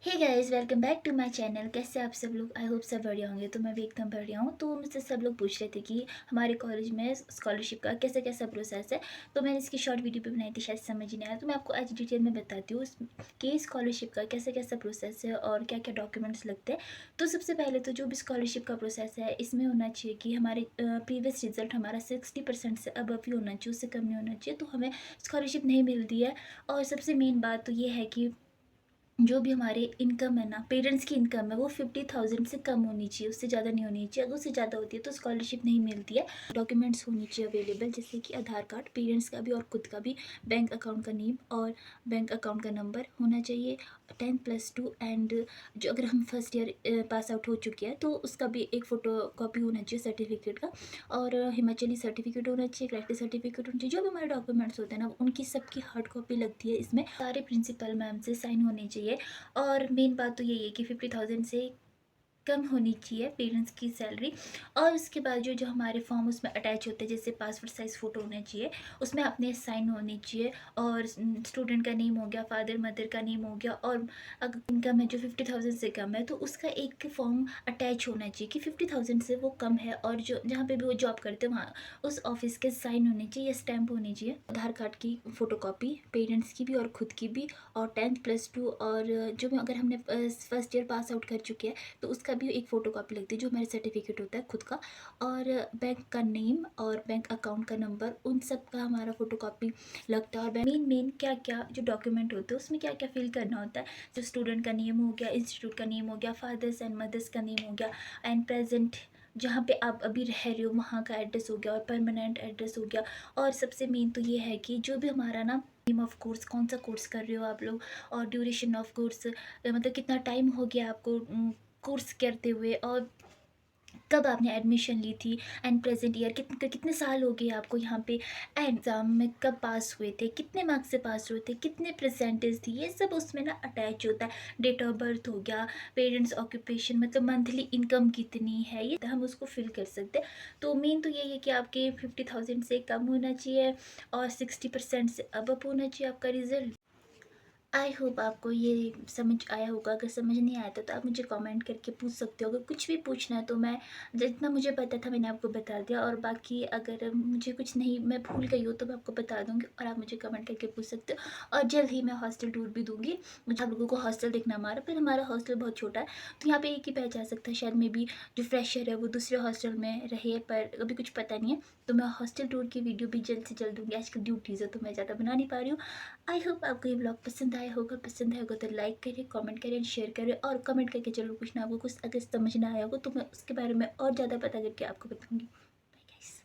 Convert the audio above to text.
Hey guys, welcome back to my channel. कैसे आप सब लोग? आई होप सब बढ़िया होंगे। तो मैं भी एकदम बढ़िया हूँ। तो मुझसे सब लोग पूछ रहे थे कि हमारे कॉलेज में स्कॉलरशिप का कैसा कैसा प्रोसेस है। तो मैंने इसकी शॉर्ट वीडियो भी बनाई थी, शायद समझ ही नहीं आया। तो मैं आपको आज डिटेल में बताती हूँ कि स्कॉलरशिप का कैसा कैसा प्रोसेस है और क्या क्या डॉक्यूमेंट्स लगते हैं। तो सबसे पहले तो जो भी स्कॉलरशिप का प्रोसेस है, इसमें होना चाहिए कि हमारे प्रीवियस रिजल्ट हमारा 60% से अबव ही होना चाहिए, उससे कम नहीं होना चाहिए। तो हमें स्कॉलरशिप नहीं मिलती है। और सबसे मेन बात तो ये है कि जो भी हमारे इनकम है ना, पेरेंट्स की इनकम है, वो 50,000 से कम होनी चाहिए, उससे ज़्यादा नहीं होनी चाहिए। अगर उससे ज़्यादा होती है तो स्कॉलरशिप नहीं मिलती है। डॉक्यूमेंट्स होनी चाहिए अवेलेबल, जैसे कि आधार कार्ड, पेरेंट्स का भी और खुद का भी, बैंक अकाउंट का नेम और बैंक अकाउंट का नंबर होना चाहिए, 10+2। एंड जो अगर हम फर्स्ट ईयर पास आउट हो चुके हैं तो उसका भी एक फ़ोटो कॉपी होना चाहिए सर्टिफिकेट का। और हिमाचली सर्टिफिकेट होना चाहिए, क्लैरिटी सर्टिफिकेट होना चाहिए। जो भी हमारे डॉक्यूमेंट्स होते हैं ना, उनकी सबकी हार्ड कॉपी लगती है। इसमें सारे प्रिंसिपल मैम से साइन होने चाहिए। और मेन बात तो यही है कि 50,000 से कम होनी चाहिए पेरेंट्स की सैलरी। और उसके बाद जो जो हमारे फॉर्म उसमें अटैच होते हैं, जैसे पासपोर्ट साइज़ फ़ोटो होना चाहिए, उसमें अपने साइन होने चाहिए। और स्टूडेंट का नेम हो गया, फादर मदर का नेम हो गया। और अगर इनकम है जो 50,000 से कम है, तो उसका एक फॉर्म अटैच होना चाहिए कि 50,000 से वो कम है। और जो जहाँ पे भी वो जॉब करते हैं वहाँ उस ऑफिस के साइन होने चाहिए, स्टैम्प होनी चाहिए। आधार कार्ड की फ़ोटोकॉपी, पेरेंट्स की भी और खुद की भी, और 10+2। और जो भी अगर हमने फर्स्ट ईयर पास आउट कर चुके हैं तो उसका भी एक फ़ोटो कॉपी लगती है, जो हमारा सर्टिफिकेट होता है खुद का। और बैंक का नेम और बैंक अकाउंट का नंबर, उन सब का हमारा फ़ोटो कॉपी लगता है। और मेन मेन क्या क्या जो डॉक्यूमेंट होते हैं उसमें क्या क्या फिल करना होता है, जो स्टूडेंट का नेम हो गया, इंस्टीट्यूट का नेम हो गया, फादर्स एंड मदर्स का नेम हो गया, एंड प्रेजेंट जहाँ पे आप अभी रह रहे हो वहाँ का एड्रेस हो गया, और परमानेंट एड्रेस हो गया। और सबसे मेन तो ये है कि जो भी हमारा ना नेम ऑफ कोर्स, कौन सा कोर्स कर रहे हो आप लोग, और ड्यूरेशन ऑफ कोर्स, मतलब कितना टाइम हो गया आपको कोर्स करते हुए, और कब आपने एडमिशन ली थी, एंड प्रेजेंट ईयर कितने साल हो गए आपको यहाँ पे, एग्ज़ाम में कब पास हुए थे, कितने मार्क्स से पास हुए थे, कितने परसेंटेज थी, ये सब उसमें ना अटैच होता है। डेट ऑफ बर्थ हो गया, पेरेंट्स ऑक्यूपेशन, मतलब मंथली इनकम कितनी है, ये हम उसको फिल कर सकते हैं। तो मेन तो यही है कि आपके 50,000 से कम होना चाहिए और 60% से अबव होना चाहिए आपका रिजल्ट। आई होप आपको ये समझ आया होगा। अगर समझ नहीं आया था तो आप मुझे कमेंट करके पूछ सकते हो। अगर कुछ भी पूछना है तो मैं जितना मुझे पता था मैंने आपको बता दिया। और बाकी अगर मुझे कुछ नहीं, मैं भूल गई हूँ, तो मैं आपको बता दूँगी और आप मुझे कमेंट करके पूछ सकते हो। और जल्द ही मैं हॉस्टल टूर भी दूँगी। मुझे आप लोगों को हॉस्टल देखना हमारा, पर हमारा हॉस्टल बहुत छोटा है, तो यहाँ पे एक ही बैच आ सकता है। शायद मे बी जो फ्रेशर है वो दूसरे हॉस्टल में रहे, पर अभी कुछ पता नहीं है। तो मैं हॉस्टल टूर की वीडियो भी जल्द से जल्द दूँगी। आजकल ड्यूटीज़ है तो मैं ज़्यादा बना नहीं पा रही हूँ। आई होप आपको ये ब्लॉग पसंद आया होगा। पसंद आया होगा तो लाइक करें, कमेंट करें, शेयर करें, और कमेंट करके जरूर पूछना आपको कुछ अगर समझ ना आया होगा तो मैं उसके बारे में और ज़्यादा पता करके आपको बताऊँगी। Bye guys.